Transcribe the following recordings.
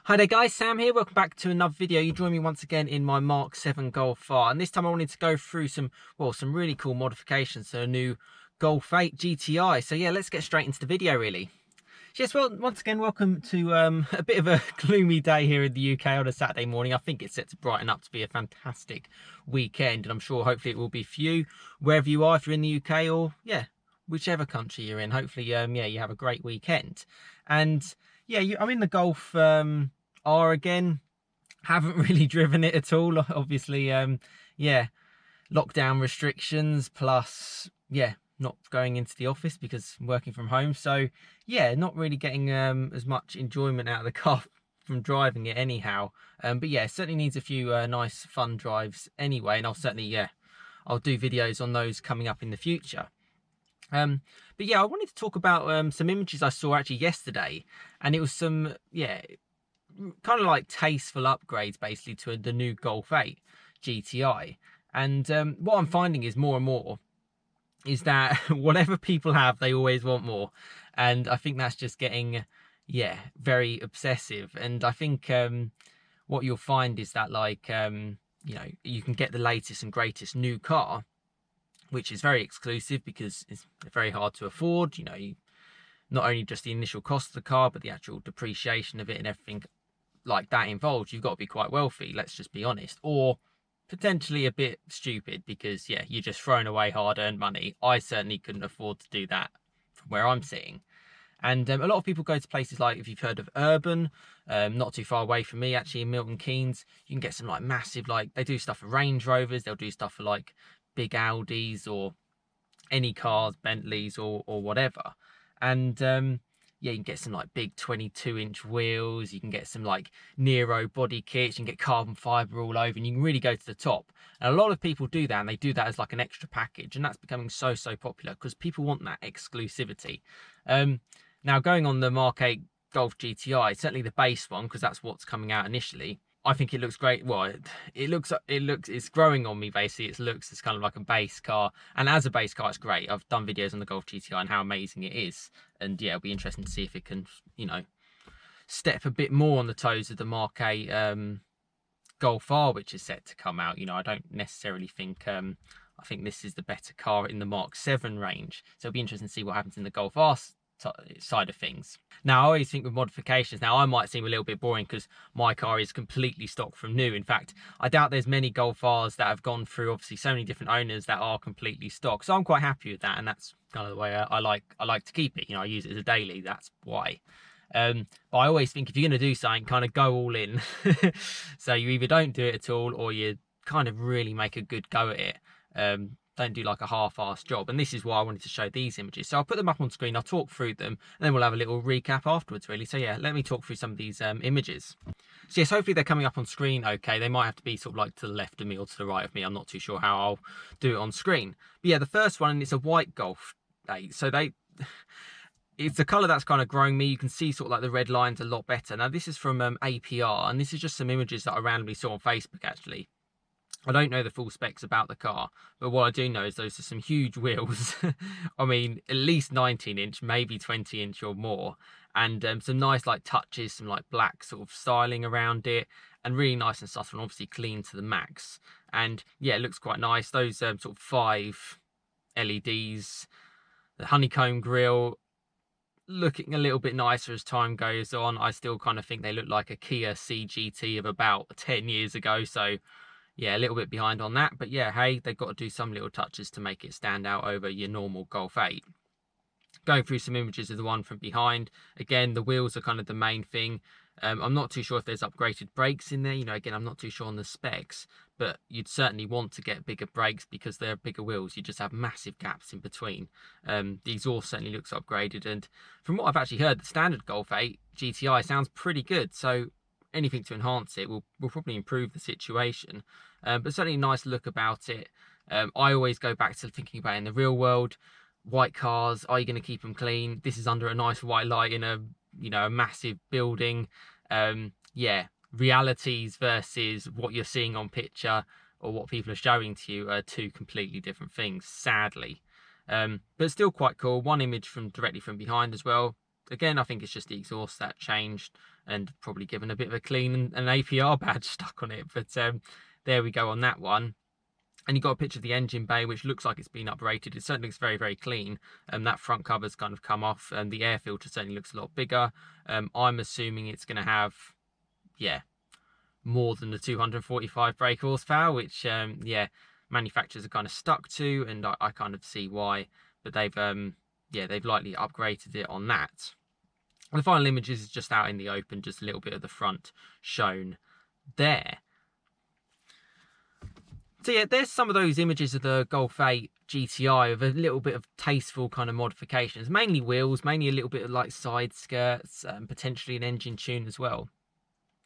Hi there guys, Sam here. Welcome back to another video. You join me once again in my Mk8 Golf GTI, and this time I wanted to go through some really cool modifications to a new Golf 8 GTI. So yeah, let's get straight into the video really. Yes, well, once again, welcome to a bit of a gloomy day here in the UK on a Saturday morning. I think it's set to brighten up to be a fantastic weekend, and I'm sure hopefully it will be for you, wherever you are, if you're in the UK or, yeah, whichever country you're in. Hopefully, yeah, you have a great weekend. And yeah, I'm in the Golf R again. Haven't really driven it at all, obviously. Yeah, lockdown restrictions plus, yeah, not going into the office because I'm working from home. So yeah, not really getting as much enjoyment out of the car from driving it anyhow. But yeah, it certainly needs a few nice fun drives anyway, and I'll certainly, yeah, I'll do videos on those coming up in the future. But yeah, I wanted to talk about some images I saw actually yesterday, and it was some, yeah, kind of like tasteful upgrades basically to the new Golf 8 GTI. And what I'm finding is more and more is that whatever people have, they always want more. And I think that's just getting, yeah, very obsessive. And I think what you'll find is that, like, you know, you can get the latest and greatest new car, which is very exclusive because it's very hard to afford. You know, not only just the initial cost of the car, but the actual depreciation of it and everything like that involved. You've got to be quite wealthy, let's just be honest, or potentially a bit stupid because, yeah, you're just throwing away hard-earned money. I certainly couldn't afford to do that from where I'm sitting. And a lot of people go to places like, if you've heard of Urban, not too far away from me, actually, in Milton Keynes, you can get some like massive, like, they do stuff for Range Rovers, they'll do stuff for like big Audis or any cars, Bentleys or whatever. And yeah, you can get some like big 22-inch wheels, you can get some like Nero body kits, you can get carbon fiber all over, and you can really go to the top. And a lot of people do that, and they do that as like an extra package, and that's becoming so popular because people want that exclusivity. Now, going on the Mk8 Golf GTI, certainly the base one, because that's what's coming out initially, I think it looks great. Well, it's growing on me basically. It looks as kind of like a base car, and as a base car, it's great. I've done videos on the Golf GTI and how amazing it is, and yeah, it'll be interesting to see if it can, you know, step a bit more on the toes of the Mk8 Golf R, which is set to come out. You know, I don't necessarily think I think this is the better car in the Mk7 range, so it'll be interesting to see what happens in the Golf R side of things. Now, I always think with modifications, now I might seem a little bit boring because my car is completely stock from new. In fact, I doubt there's many Golf Rs that have gone through obviously so many different owners that are completely stock, so I'm quite happy with that, and that's kind of the way I like to keep it. You know, I use it as a daily, that's why. But I always think if you're going to do something, kind of go all in. So you either don't do it at all, or you kind of really make a good go at it. Don't do like a half-assed job. And this is why I wanted to show these images. So I'll put them up on screen, I'll talk through them, and then we'll have a little recap afterwards really. So yeah, let me talk through some of these images. So yes, hopefully they're coming up on screen okay. They might have to be sort of like to the left of me or to the right of me. I'm not too sure how I'll do it on screen. But yeah, the first one, and it's a white Golf 8. So it's a colour that's kind of growing me. You can see sort of like the red lines a lot better. Now this is from APR, and this is just some images that I randomly saw on Facebook actually. I don't know the full specs about the car, but what I do know is those are some huge wheels. I mean, at least 19-inch, maybe 20-inch or more. And some nice like touches, some like black sort of styling around it, and really nice and subtle, and obviously clean to the max. And yeah, it looks quite nice. Those sort of 5 LEDs, the honeycomb grille, looking a little bit nicer as time goes on. I still kind of think they look like a Kia CGT of about 10 years ago, so yeah, a little bit behind on that, but yeah, hey, they've got to do some little touches to make it stand out over your normal Golf 8. Going through some images of the one from behind, again, the wheels are kind of the main thing. I'm not too sure if there's upgraded brakes in there. You know, again, I'm not too sure on the specs, but you'd certainly want to get bigger brakes because they're bigger wheels. You just have massive gaps in between. The exhaust certainly looks upgraded, and from what I've actually heard, the standard Golf 8 GTI sounds pretty good, so anything to enhance it will probably improve the situation, but certainly a nice look about it. I always go back to thinking about in the real world, white cars, are you going to keep them clean? This is under a nice white light in a, you know, a massive building. Yeah, realities versus what you're seeing on picture or what people are showing to you are two completely different things, sadly. But still quite cool. One image from directly from behind as well. Again, I think it's just the exhaust that changed. and probably given a bit of a clean and an APR badge stuck on it. But there we go on that one. And you got a picture of the engine bay, which looks like it's been uprated. It certainly looks very, very clean. That front cover's kind of come off, and the air filter certainly looks a lot bigger. I'm assuming it's going to have, yeah, more than the 245 brake horsepower, which, yeah, manufacturers are kind of stuck to, and I kind of see why. But they've, yeah, they've lightly upgraded it on that. And the final images is just out in the open, just a little bit of the front shown there. So yeah, there's some of those images of the Golf 8 GTI with a little bit of tasteful kind of modifications, mainly wheels, mainly a little bit of like side skirts, potentially an engine tune as well.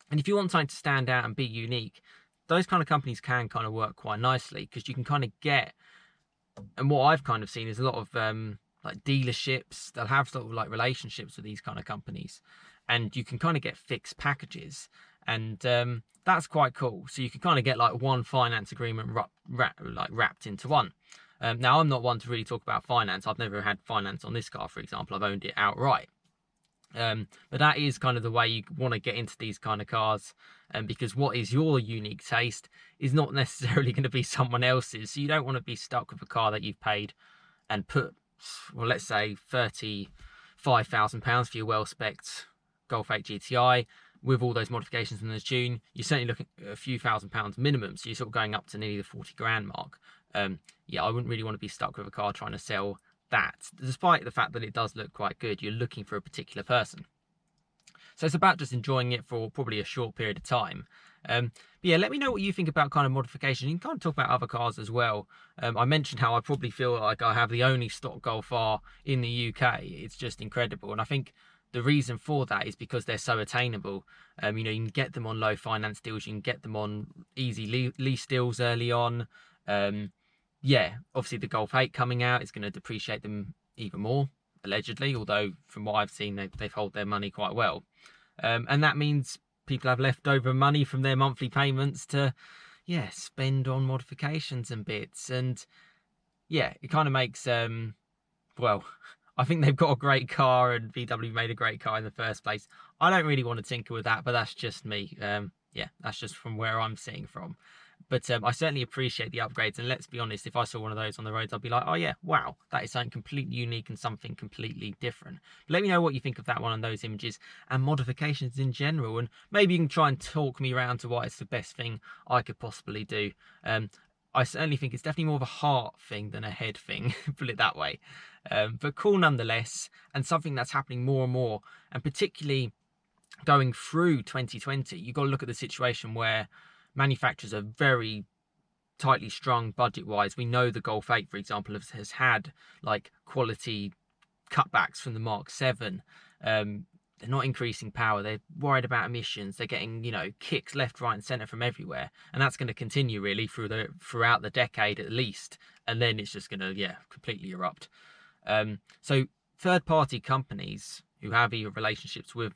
And if you want something to stand out and be unique, those kind of companies can kind of work quite nicely, because you can kind of get, and what I've kind of seen is a lot of like dealerships, they'll have sort of like relationships with these kind of companies, and you can kind of get fixed packages, and that's quite cool. So you can kind of get like one finance agreement wrapped into one. Now, I'm not one to really talk about finance. I've never had finance on this car, for example. I've owned it outright. But that is kind of the way you want to get into these kind of cars, because what is your unique taste is not necessarily going to be someone else's. So you don't want to be stuck with a car that you've paid and put, well, let's say £35,000 for your well-spec'd Golf 8 GTI with all those modifications in the tune. You're certainly looking at a few £1,000s minimum, so you're sort of going up to nearly the 40 grand mark. Yeah, I wouldn't really want to be stuck with a car trying to sell that, despite the fact that it does look quite good. You're looking for a particular person, so it's about just enjoying it for probably a short period of time. But yeah, let me know what you think about kind of modification. You can kind of talk about other cars as well. I mentioned how I probably feel like I have the only stock Golf R in the UK. It's just incredible, and I think the reason for that is because they're so attainable. You know, you can get them on low finance deals, you can get them on easy lease deals early on. Yeah, obviously the Golf 8 coming out is going to depreciate them even more, allegedly, although from what I've seen, they've held their money quite well. And that means people have leftover money from their monthly payments to, yeah, spend on modifications and bits. And yeah, it kind of makes, well, I think they've got a great car, and VW made a great car in the first place. I don't really want to tinker with that, but that's just me. Yeah, that's just from where I'm seeing from. But I certainly appreciate the upgrades, and let's be honest, if I saw one of those on the roads, I'd be like, oh yeah, wow, that is something completely unique and something completely different. But let me know what you think of that one and those images and modifications in general, and maybe you can try and talk me around to why it's the best thing I could possibly do. I certainly think it's definitely more of a heart thing than a head thing, put it that way. But cool nonetheless, and something that's happening more and more, and particularly going through 2020, you've got to look at the situation where manufacturers are very tightly strung budget-wise. We know the Golf 8, for example, has had like quality cutbacks from the Mark 7. They're not increasing power. They're worried about emissions. They're getting, you know, kicks left, right, and centre from everywhere, and that's going to continue really throughout the decade at least. And then it's just going to, yeah, completely erupt. So third-party companies who have either relationships with,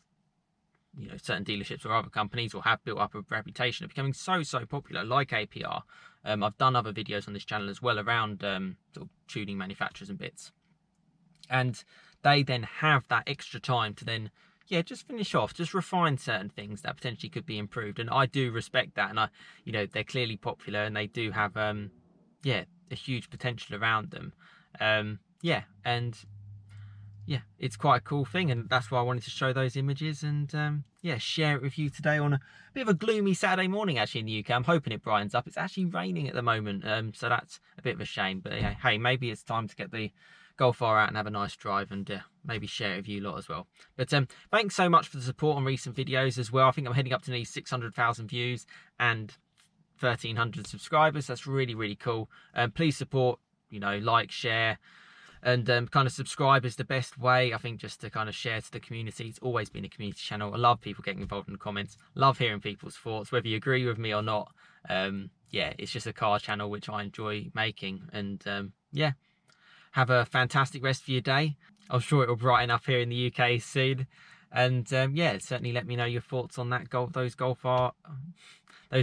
you know, certain dealerships or other companies, or have built up a reputation, are becoming so popular, like APR. I've done other videos on this channel as well around sort of tuning manufacturers and bits, and they then have that extra time to then, yeah, just finish off, just refine certain things that potentially could be improved. And I do respect that, and you know, they're clearly popular and they do have yeah, a huge potential around them. Yeah, and yeah, it's quite a cool thing, and that's why I wanted to show those images and yeah, share it with you today on a bit of a gloomy Saturday morning actually in the UK. I'm hoping it brightens up. It's actually raining at the moment, so that's a bit of a shame. But yeah, hey, maybe it's time to get the Golf R out and have a nice drive, and maybe share it with you lot as well. But thanks so much for the support on recent videos as well. I think I'm heading up to nearly 600,000 views and 1,300 subscribers. That's really cool. Please support, you know, like, share, and kind of subscribe is the best way, I think, just to kind of share to the community. It's always been a community channel. I love people getting involved in the comments, love hearing people's thoughts, whether you agree with me or not. Yeah, it's just a car channel which I enjoy making, and yeah, have a fantastic rest of your day. I'm sure it will brighten up here in the UK soon, and yeah, certainly let me know your thoughts on that those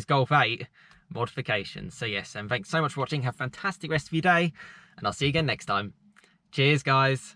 Golf 8 modifications. So yes, and thanks so much for watching. Have a fantastic rest of your day, and I'll see you again next time. Cheers, guys.